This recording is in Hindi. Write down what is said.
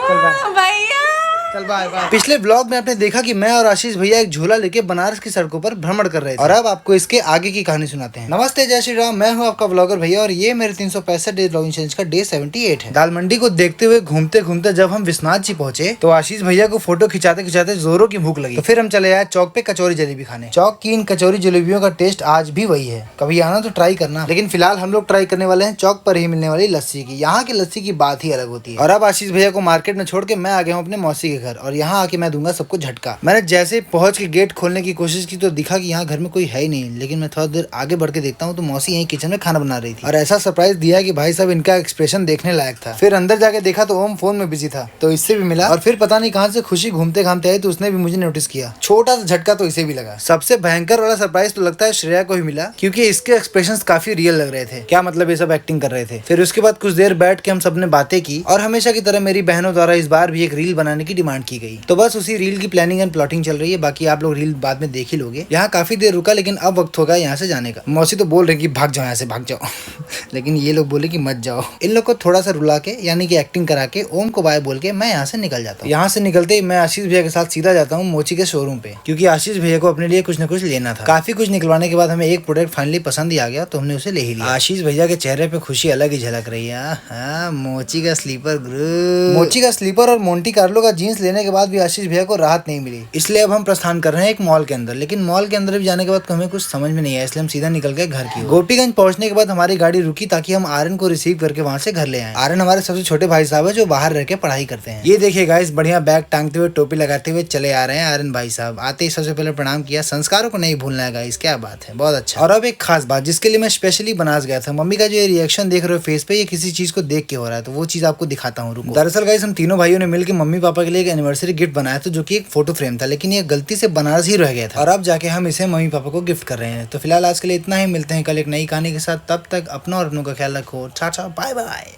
भैया चल बाय बाय। पिछले ब्लॉग में आपने देखा कि मैं और आशीष भैया एक झोला लेके बनारस की सड़कों पर भ्रमण कर रहे थे और अब आपको इसके आगे की कहानी सुनाते हैं। नमस्ते, जय श्री राम, मैं हूं आपका ब्लॉगर भैया और ये मेरे 365 डे ब्लॉगिंग चैलेंज का डे 78 है। दाल मंडी को देखते हुए घूमते घूमते जब हम विश्वनाथ जी पहुंचे तो आशीष भैया को फोटो खिंचाते खिंचाते जोरों की भूख लगी, तो फिर हम चले आए चौक पे कचौरी जलेबी खाने। चौक की इन कचौरी जलेबियों का टेस्ट आज भी वही है, कभी आना तो ट्राई करना। लेकिन फिलहाल हम लोग ट्राई करने वाले हैं चौक पर ही मिलने वाली लस्सी की। यहाँ की लस्सी की बात ही अलग होती है। और अब आशीष भैया को मार्केट में छोड़ के मैं आ गया हूँ अपने मौसी के घर और यहाँ आके मैं दूंगा सबको झटका। मैंने जैसे पहुंच के गेट खोलने की कोशिश की तो दिखा कि यहाँ घर में कोई है ही नहीं, लेकिन मैं थोड़ा देर आगे बढ़ के देखता हूँ तो मौसी यहीं किचन में खाना बना रही थी और ऐसा सरप्राइज दिया कि भाई साहब इनका एक्सप्रेशन देखने लायक था। फिर अंदर जाके देखा तो ओम फोन में बिजी था तो इससे भी मिला और फिर पता नहीं कहाँ से खुशी घूमते घामते आई तो उसने भी मुझे नोटिस किया। छोटा सा झटका तो इसे भी लगा। सबसे भयंकर वाला सरप्राइज तो लगता है श्रेया को ही मिला, क्योंकि इसके एक्सप्रेशंस काफी रियल लग रहे थे। क्या मतलब ये सब एक्टिंग कर रहे थे। फिर उसके बाद कुछ देर बैठ के हम सबने बातें की और हमेशा की तरह मेरी बहनों द्वारा इस बार भी एक रील बनाने की डिमांड की गई। तो बस उसी रील की प्लानिंग एंड प्लॉटिंग चल रही है, बाकी आप लोग रील बाद में देख ही लोगे। यहाँ काफी देर रुका लेकिन अब वक्त होगा यहाँ से जाने का। मौसी तो बोल रही कि भाग जाओ यहाँ से, भाग जाओ लेकिन ये लोग बोले कि मत जाओ। इन लोग को थोड़ा सा रुला के यानी कि एक्टिंग करा के ओम को बाय बोल के मैं यहाँ से निकल जाता हूँ। यहाँ से निकलते ही मैं आशीष भैया के साथ सीधा जाता हूँ मोची के शोरूम पे, क्योंकि आशीष भैया को अपने लिए कुछ न कुछ लेना था। काफी कुछ निकलवाने के बाद हमें एक प्रोडक्ट फाइनली पसंद ही आ गया तो हमने उसे ले ही लिया। आशीष भैया के चेहरे पे खुशी अलग ही झलक रही है। मोची का स्लीपर ग्रुप, मोची का स्लीपर और मोंटी कार्लो का जीन्स लेने के बाद भी आशीष भैया को राहत नहीं मिली, इसलिए अब हम प्रस्थान कर रहे हैं एक मॉल के अंदर। लेकिन मॉल के अंदर भी जाने के बाद हमें कुछ समझ में नहीं आया, इसलिए हम सीधा निकल गए घर की। गोपीगंज पहुंचने के बाद हमारी गाड़ी रुकी ताकि हम आर्यन को रिसीव करके वहां से घर ले आए। आर्यन हमारे सबसे छोटे भाई साहब है जो बाहर रह के पढ़ाई करते हैं। ये देखिए गाइस, बढ़िया बैग टांगते हुए टोपी लगाते हुए चले आ रहे हैं आर्यन भाई साहब। आते ही सबसे पहले प्रणाम किया, संस्कारों को नहीं भूलना है गाइस, क्या बात है, बहुत अच्छा। और अब एक खास बात जिसके लिए मैं स्पेशली बनारस गया था। मम्मी का जो ये रिएक्शन देख रहे हो फेस पे, ये किसी चीज को देख के हो रहा है, तो वो चीज आपको दिखाता हूँ, रुको। दरअसल गाइस हम तीनों भाइयों ने मिलकर मम्मी पापा के लिए एक एनिवर्सरी गिफ्ट बनाया था जो कि एक फोटो फ्रेम था, लेकिन ये गलती से बनारस ही रह गया था और अब जाके हम इसे मम्मी पापा को गिफ्ट कर रहे हैं। तो फिलहाल आज के लिए इतना ही, मिलते हैं कल एक नई कहानी के साथ। तब तक अपना और अपनों का ख्याल रखो। Tata bye bye.